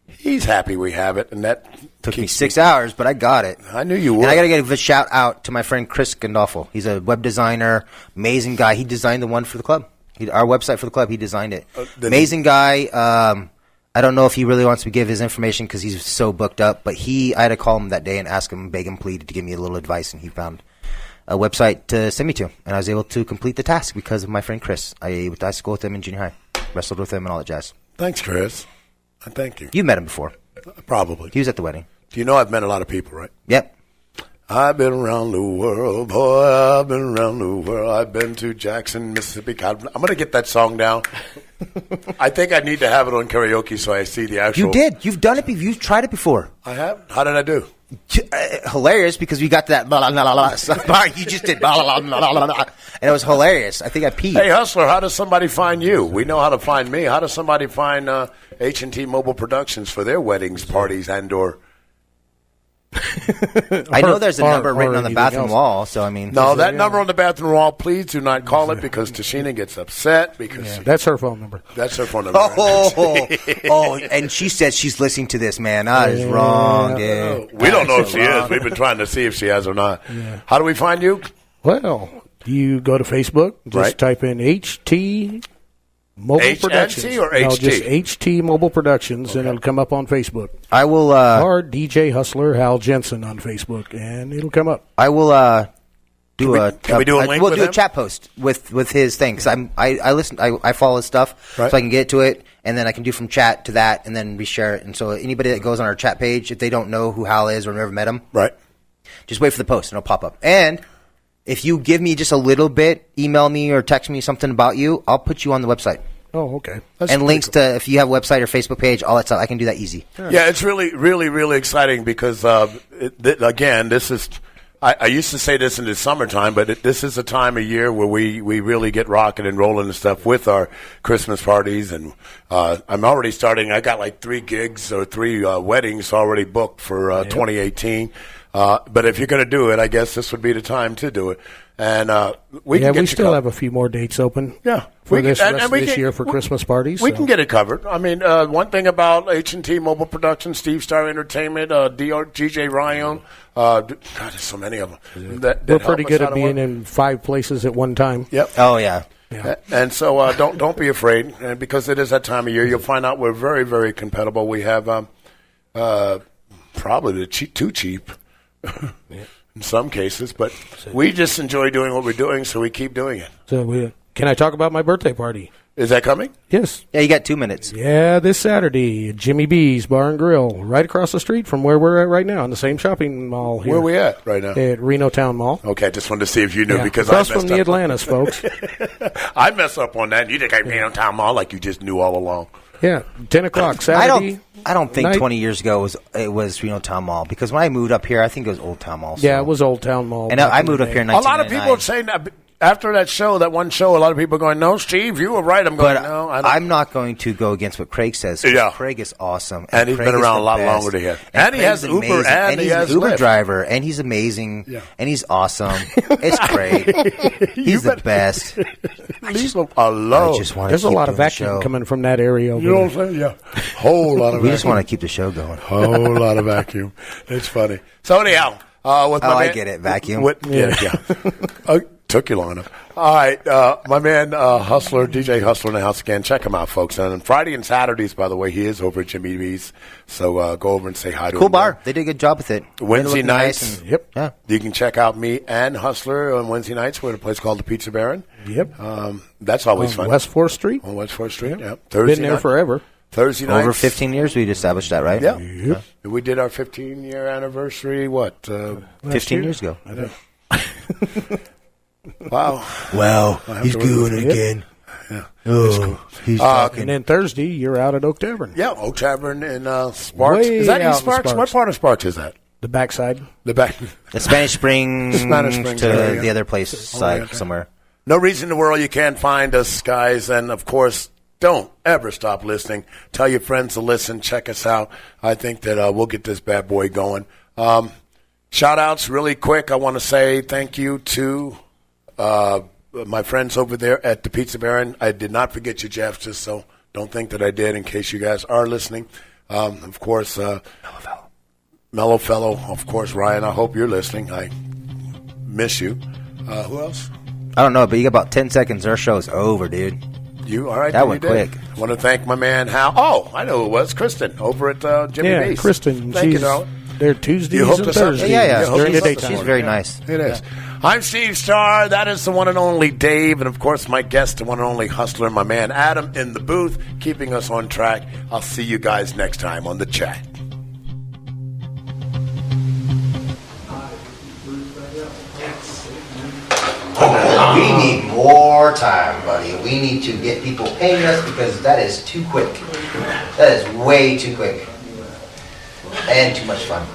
he's happy we have it, and that took me 6 hours, but I got it. I knew you would. And I got to give a shout out to my friend Chris Gandolfo. He's a web designer, amazing guy. He designed the one for the club. Our website for the club, he designed it. Amazing guy. I don't know if he really wants to give his information because he's so booked up, but I had to call him that day and ask him, beg him, plead to give me a little advice, and he found a website to send me to, and I was able to complete the task because of my friend Chris. I went to school with him in junior high, wrestled with him and all that jazz. Thanks, Chris. Thank you. You met him before. Probably. He was at the wedding. Do you know I've met a lot of people, right? Yep. I've been around the world, boy, I've been around the world. I've been to Jackson, Mississippi. I'm going to get that song down. I think I need to have it on karaoke so I see the actual. You did. You've done it. You've tried it before. I have. How did I do? Hilarious because we got to that blah, blah, blah, blah, blah. You just did blah, blah, blah, blah, blah, and it was hilarious. I think I peed. Hey, Hustler, how does somebody find you? We know how to find me. How does somebody find H&T Mobile Productions for their weddings, parties, and/or? I know there's a number written on the bathroom wall, so I mean. No, that number on the bathroom wall, please do not call it because Tashina gets upset because that's her phone number. That's her phone number. Oh, and she says she's listening to this, man. That is wrong, dude. We don't know if she is. We've been trying to see if she has or not. Yeah. How do we find you? Well, you go to Facebook, just type in HT Mobile Productions. Or HT? No, just HT Mobile Productions, and it'll come up on Facebook. I will. Or DJ Hustler Hal Jensen on Facebook, and it'll come up. I will do Can we do a link? We'll do a chat post with his thing because I listen. I follow his stuff, so I can get to it, and then I can do from chat to that, and then reshare it. And so anybody that goes on our chat page, if they don't know who Hal is or never met him, right, just wait for the post and it'll pop up. And if you give me just a little bit, email me or text me something about you, I'll put you on the website. Oh, okay. And links to if you have a website or Facebook page, all that stuff. I can do that easy. Yeah, it's really, really, really exciting because, again, this is. I used to say this in the summertime, but this is a time of year where we really get rocking and rolling and stuff with our Christmas parties. And I'm already starting. I got like 3 gigs or 3 weddings already booked for 2018. But if you're going to do it, I guess this would be the time to do it. And we still have a few more dates open. Yeah, for this year for Christmas parties. We can get it covered. I mean, one thing about H&T Mobile Production, Steve Star Entertainment, GJ Ryan, God, there's so many of them. We're pretty good at being in 5 places at one time. Yep. Oh yeah. Yeah. And so don't be afraid, and because it is that time of year. You'll find out we're very, very compatible. We have probably too cheap. In some cases, but we just enjoy doing what we're doing, so we keep doing it. So can I talk about my birthday party? Is that coming? Yes. Yeah, you got 2 minutes. Yeah, this Saturday at Jimmy B's Bar and Grill, right across the street from where we're at right now, in the same shopping mall here. Where are we at right now? At Reno Town Mall. Okay, I just wanted to see if you knew because across I messed from the up. Atlantis, folks. I messed up on that. You think I Reno Town Mall like you just knew all along. Yeah, 10 o'clock Saturday. I don't think night. 20 years ago it was Reno Town Mall because when I moved up here, I think it was Old Town Mall. So. Yeah, it was Old Town Mall. And I moved up here in 1999. A lot of people are saying that after that one show, a lot of people are going, no, Steve, you were right. I'm going, no. I'm not going to go against what Craig says. Yeah. Craig is awesome. And he's been around a lot longer than him. And he has Uber and he's an Uber driver. And he's amazing. Yeah. And he's awesome. It's great. He's the best. Leave him alone. There's a lot of vacuum coming from that area over there. You know what I'm saying? Yeah. Whole lot of vacuum. We just want to keep the show going. Whole lot of vacuum. It's funny. So anyhow. With my I man, get it. Vacuum. Yeah. Took you long enough. All right. My man, Hustler, DJ Hustler in the house again. Check him out, folks. And on Friday and Saturdays, by the way, he is over at Jimmy B's. So go over and say hi to him. Cool bar. They did a good job with it. Wednesday nights. Nice yep. Yeah. You can check out me and Hustler on Wednesday nights. We're at a place called the Pizza Baron. Yep. That's always fun. West 4th Street. On West 4th Street, yep. Thursday Been there forever. Thursday nights. Over 15 years, we established that, right? Yeah. Yep. We did our 15-year anniversary, 15 years ago. I know. Wow. Well, he's doing it again. Yeah. Oh, cool. He's talking. And then Thursday, you're out at Oak Tavern. Yeah, Oak Tavern in Sparks. Way is that out in Sparks? What part of Sparks is that? The backside. The back. The Spanish Springs to area. the other place side somewhere. No reason in the world you can't find us, guys. And, of course, don't ever stop listening. Tell your friends to listen. Check us out. I think that we'll get this bad boy going. Shout-outs really quick. I want to say thank you to my friends over there at the Pizza Baron. I did not forget you, Jeff, just so don't think that I did in case you guys are listening. Of course, Mellow Fellow. Of course, Ryan, I hope you're listening. I miss you. Who else? I don't know, but you got about 10 seconds. Our show's over, dude. You all right? That went quick. I want to thank my man Hal. Oh, I know who it was. Kristen over at Jimmy B's. Yeah, Kristen. Thank you, darling. They're Tuesdays and Thursdays. Yeah. During the daytime. She's very nice. It is. I'm Steve Starr. That is the one and only Dave. And, of course, my guest, the one and only Hustler, my man Adam in the booth, keeping us on track. I'll see you guys next time on The Chat. We need more time, buddy. We need to get people paying us because that is too quick. That is way too quick. And too much fun.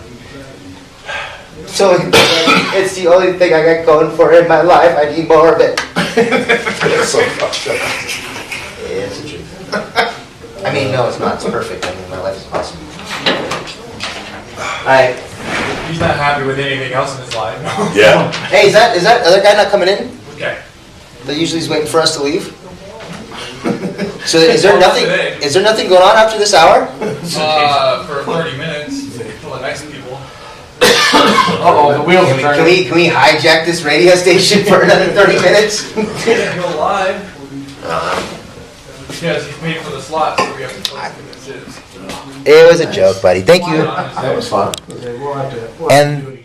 So it's the only thing I got going for in my life. I need more of it. It's so fucked up. Yeah, it's the truth. I mean, no, it's not. It's perfect. I mean, my life is awesome. Alright. He's not happy with anything else in his life. Yeah. Hey, is that other guy not coming in? Okay. That usually is waiting for us to leave. So is there nothing going on after this hour? For 30 minutes, full of nice people. The wheels are turning. Can we hijack this radio station for another 30 minutes? Can't go live. Because he's paid for the slot, so we have to close the It was a joke, buddy. Thank you. That was fun. And